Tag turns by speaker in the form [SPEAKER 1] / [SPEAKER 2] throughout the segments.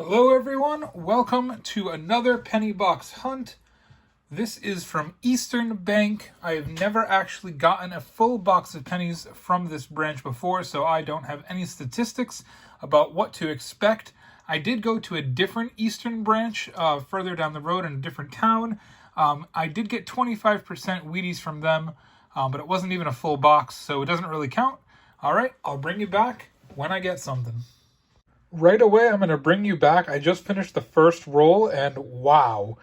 [SPEAKER 1] Hello everyone, welcome to another penny box hunt. This is from Eastern Bank. I have never actually gotten a full box of pennies from this branch before, so I don't have any statistics about what to expect. I did go to a different Eastern branch further down the road in a different town. I did get 25% Wheaties from them, but it wasn't even a full box, so it doesn't really count. All right, I'll bring you back when I get something. Right away, I'm going to bring you back. I just finished the first roll, and wow.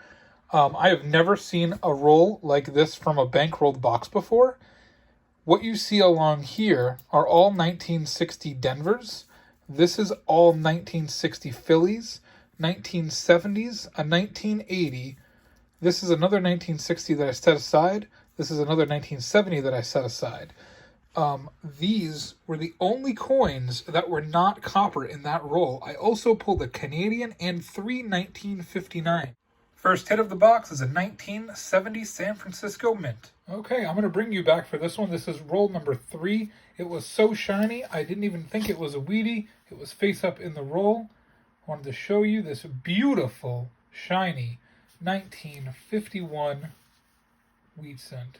[SPEAKER 1] I have never seen a roll like this from a bankrolled box before. What you see along here are all 1960 Denvers. This is all 1960 Phillies, 1970s, a 1980. This is another 1960 that I set aside. This is another 1970 that I set aside. These were the only coins that were not copper in that roll. I also pulled a Canadian and 1959. First hit of the box is a 1970 San Francisco Mint. Okay, I'm going to bring you back for this one. This is roll number 3. It was so shiny, I didn't even think it was a Wheatie. It was face up in the roll. I wanted to show you this beautiful, shiny 1951 wheat cent.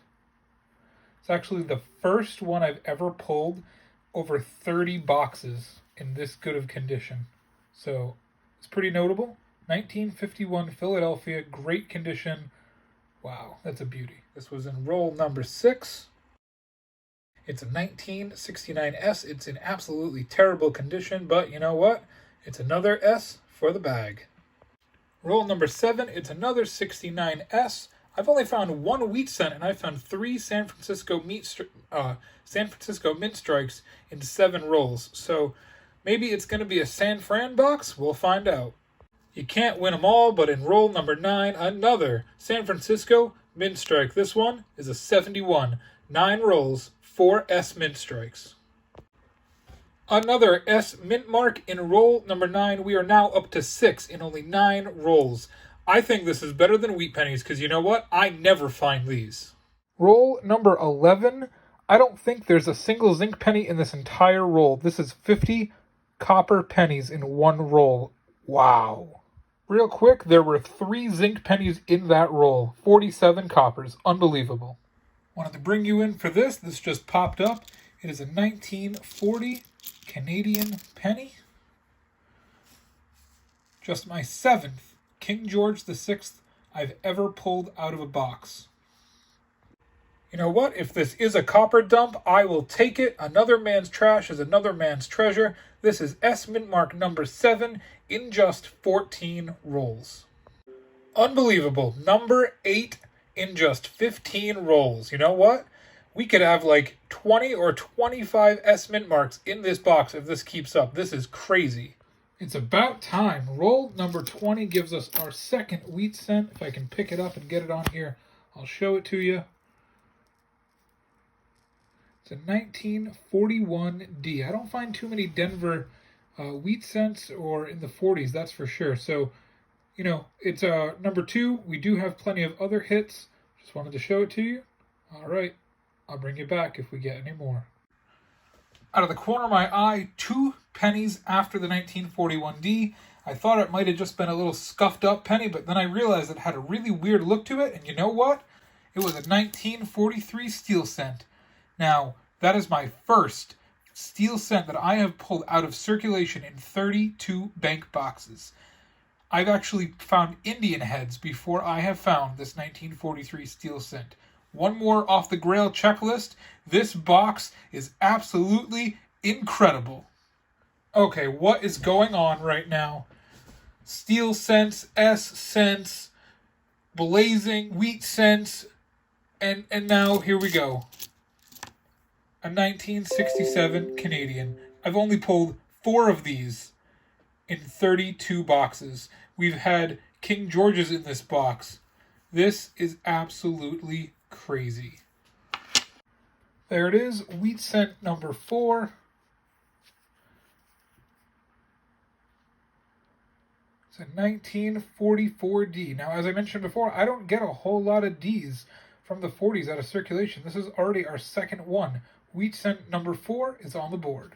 [SPEAKER 1] It's actually the first one I've ever pulled over 30 boxes in this good of condition. So it's pretty notable. 1951 Philadelphia, great condition. Wow, that's a beauty. This was in roll number 6. It's a 1969 S. It's in absolutely terrible condition, but you know what? It's another S for the bag. Roll number 7, it's another 69 S. I've only found one wheat cent, and I found 3 San Francisco Mint strikes in 7 rolls. So maybe it's going to be a San Fran box. We'll find out. You can't win them all, but in roll number 9, another San Francisco Mint strike. This one is a 71. 9 rolls, 4 S Mint strikes. Another S Mint mark in roll number 9. We are now up to 6 in only 9 rolls. I think this is better than wheat pennies because you know what? I never find these. Roll number 11. I don't think there's a single zinc penny in this entire roll. This is 50 copper pennies in one roll. Wow. Real quick, there were 3 zinc pennies in that roll. 47 coppers. Unbelievable. Wanted to bring you in for this. This just popped up. It is a 1940 Canadian penny. Just my 7th King George VI I've ever pulled out of a box. You know what? If this is a copper dump, I will take it. Another man's trash is another man's treasure. This is S Mint mark number 7 in just 14 rolls. Unbelievable. Number 8 in just 15 rolls. You know what? We could have like 20 or 25 S Mint marks in this box if this keeps up. This is crazy. It's about time. Roll number 20 gives us our second wheat cent. If I can pick it up and get it on here, I'll show it to you. It's a 1941 D. I don't find too many Denver wheat cents or in the 40s, that's for sure. So, you know, it's number 2. We do have plenty of other hits. Just wanted to show it to you. All right. I'll bring you back if we get any more. Out of the corner of my eye, 2 pennies after the 1941 D. I thought it might have just been a little scuffed up penny, but then I realized it had a really weird look to it, and you know what? It was a 1943 steel cent. Now, that is my first steel cent that I have pulled out of circulation in 32 bank boxes. I've actually found Indian heads before I have found this 1943 steel cent. One more off the Grail checklist. This box is absolutely incredible. Okay, what is going on right now? Steel cents, S cents, blazing wheat cents, and now here we go. A 1967 Canadian. I've only pulled 4 of these in 32 boxes. We've had King George's in this box. This is absolutely crazy. There it is, wheat cent number 4. It's a 1944 D. Now, as I mentioned before, I don't get a whole lot of Ds from the 40s out of circulation. This is already our second one. Wheat cent number 4 is on the board.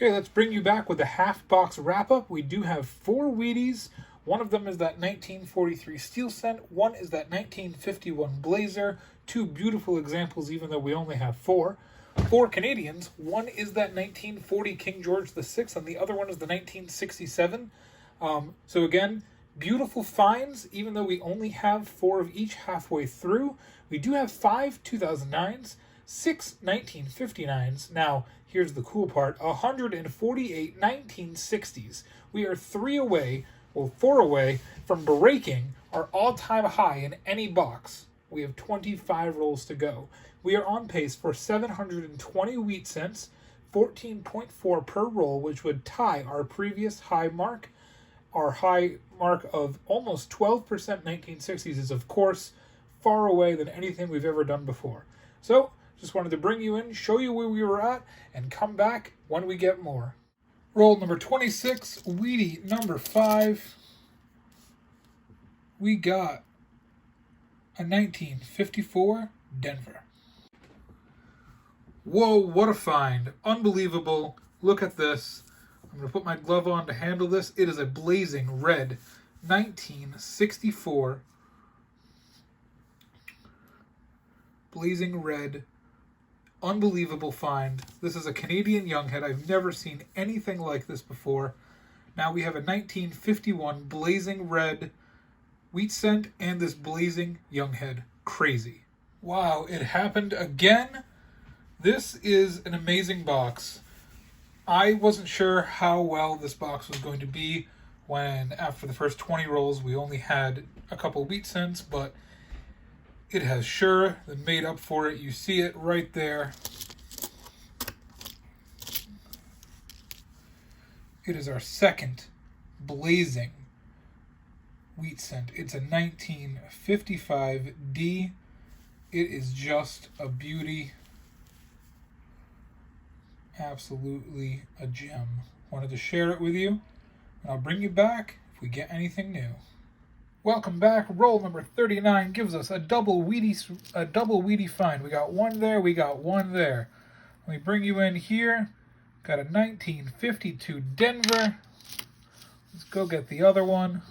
[SPEAKER 1] Okay, let's bring you back with a half box wrap up. We do have 4 Wheaties. One of them is that 1943 Steel Scent. One is that 1951 Blazer. 2 beautiful examples, even though we only have 4. 4 Canadians. One is that 1940 King George VI, and the other one is the 1967. So again, beautiful finds, even though we only have 4 of each halfway through. We do have 5 2009s, 6 1959s. Now, here's the cool part, 148 1960s. We are 4 away from breaking our all-time high in any box. We have 25 rolls to go. We are on pace for 720 wheat cents, 14.4 per roll, which would tie our previous high mark. Our high mark of almost 12% 1960s is, of course, far away than anything we've ever done before. So, just wanted to bring you in, show you where we were at, and come back when we get more. Roll number 26, Wheatie number 5. We got a 1954 Denver. Whoa, what a find. Unbelievable. Look at this. I'm going to put my glove on to handle this. It is a blazing red 1964. Blazing red. Unbelievable find. This is a Canadian Younghead. I've never seen anything like this before. Now we have a 1951 blazing red wheat scent and this blazing Younghead. Crazy. Wow, it happened again. This is an amazing box. I wasn't sure how well this box was going to be when, after the first 20 rolls, we only had a couple wheat cents, but it has sure made up for it. You see it right there. It is our second blazing wheat scent. It's a 1955D. It is just a beauty. Absolutely a gem. Wanted to share it with you, and I'll bring you back if we get anything new. Welcome back. Roll number 39 gives us a double Wheatie find. We got one there, we got one there. Let me bring you in here. Got a 1952 Denver. Let's go get the other one.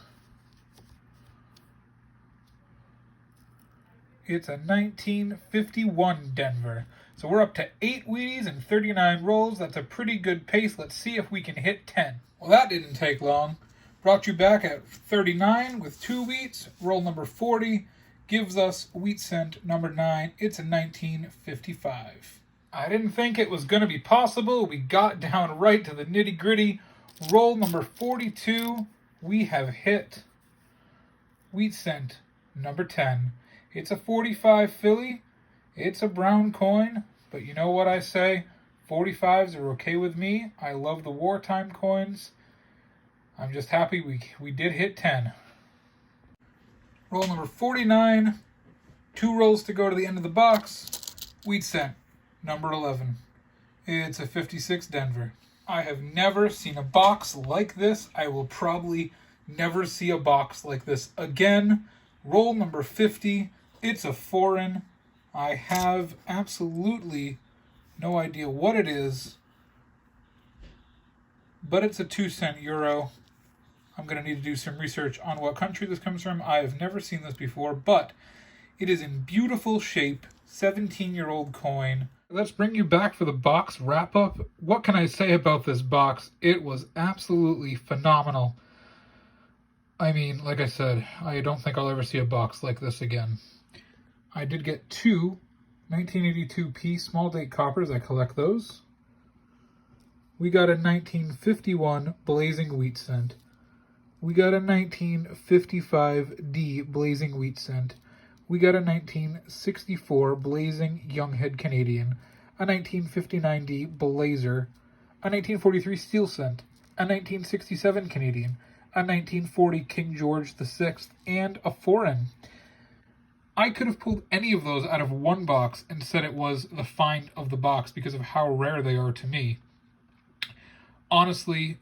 [SPEAKER 1] It's a 1951 Denver. So we're up to 8 Wheaties and 39 rolls. That's a pretty good pace. Let's see if we can hit 10. Well, that didn't take long. Brought you back at 39 with 2 wheats. Roll number 40 gives us wheat scent number 9. It's a 1955. I didn't think it was going to be possible. We got down right to the nitty gritty. Roll number 42. We have hit wheat scent number 10. It's a 45 Philly. It's a brown coin, but you know what I say? 45s are okay with me. I love the wartime coins. I'm just happy we did hit 10. Roll number 49. 2 rolls to go to the end of the box. Wheat scent number 11. It's a 56 Denver. I have never seen a box like this. I will probably never see a box like this again. Roll number 50. It's a foreign. I have absolutely no idea what it is, but it's a 2-cent euro. I'm going to need to do some research on what country this comes from. I have never seen this before, but it is in beautiful shape. 17-year-old coin. Let's bring you back for the box wrap-up. What can I say about this box? It was absolutely phenomenal. I mean, like I said, I don't think I'll ever see a box like this again. I did get 2 1982p small date coppers. I collect those. We got a 1951 blazing wheat scent. We got a 1955D blazing wheat scent. We got a 1964 blazing Younghead Canadian, a 1959D blazer, a 1943 steel scent, a 1967 Canadian, a 1940 King George VI, and a foreign. I could have pulled any of those out of one box and said it was the find of the box because of how rare they are to me. Honestly,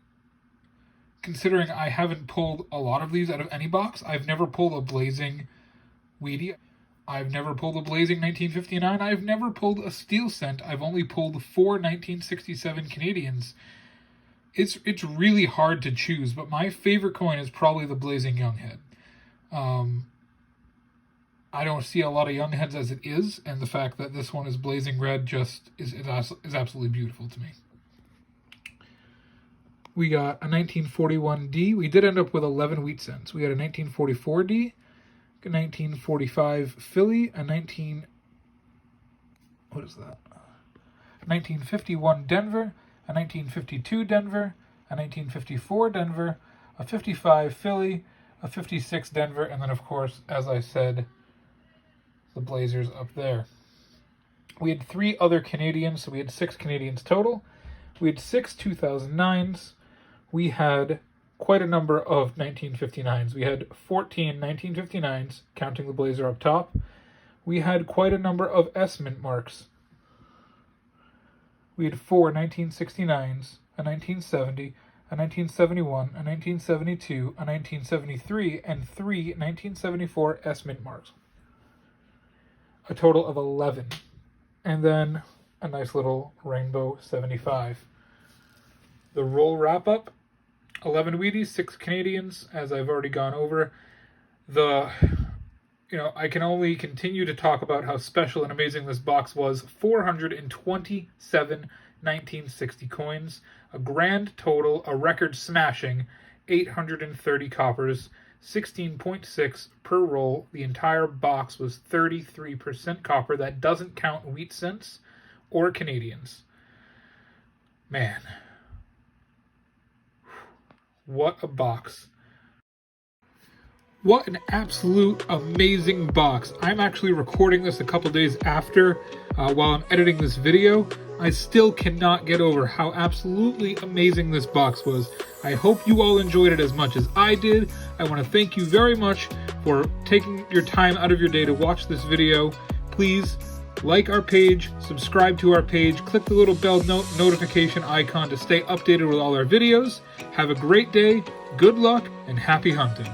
[SPEAKER 1] considering I haven't pulled a lot of these out of any box, I've never pulled a blazing Wheatie. I've never pulled a blazing 1959. I've never pulled a steel scent. I've only pulled 4 1967 Canadians. It's really hard to choose, but my favorite coin is probably the Blazing Younghead. I don't see a lot of Youngheads as it is, and the fact that this one is blazing red just is absolutely beautiful to me. We got a 1941D. We did end up with 11 wheat cents. We had a 1944D, a 1945 Philly, a 1951 Denver, a 1952 Denver, a 1954 Denver, a 55 Philly, a 56 Denver, and then of course, as I said, the Blazers up there. We had 3 other Canadians, so we had 6 Canadians total. We had 6 2009s. We had quite a number of 1959s. We had 14 1959s, counting the Blazer up top. We had quite a number of S mint marks. We had 4 1969s, a 1970, a 1971, a 1972, a 1973, and 3 1974 S mint marks. A total of 11. And then a nice little rainbow 75. The roll wrap-up, 11 Wheaties, 6 Canadians, as I've already gone over. I can only continue to talk about how special and amazing this box was. 427 1960 coins, a grand total, a record-smashing 830 coppers, 16.6 per roll. The entire box was 33% copper. That doesn't count wheat cents or Canadians. Man. What a box. What an absolute amazing box. I'm actually recording this a couple days after while I'm editing this video. I still cannot get over how absolutely amazing this box was. I hope you all enjoyed it as much as I did. I want to thank you very much for taking your time out of your day to watch this video. Please like our page, subscribe to our page, click the little bell notification icon to stay updated with all our videos. Have a great day, good luck, and happy hunting.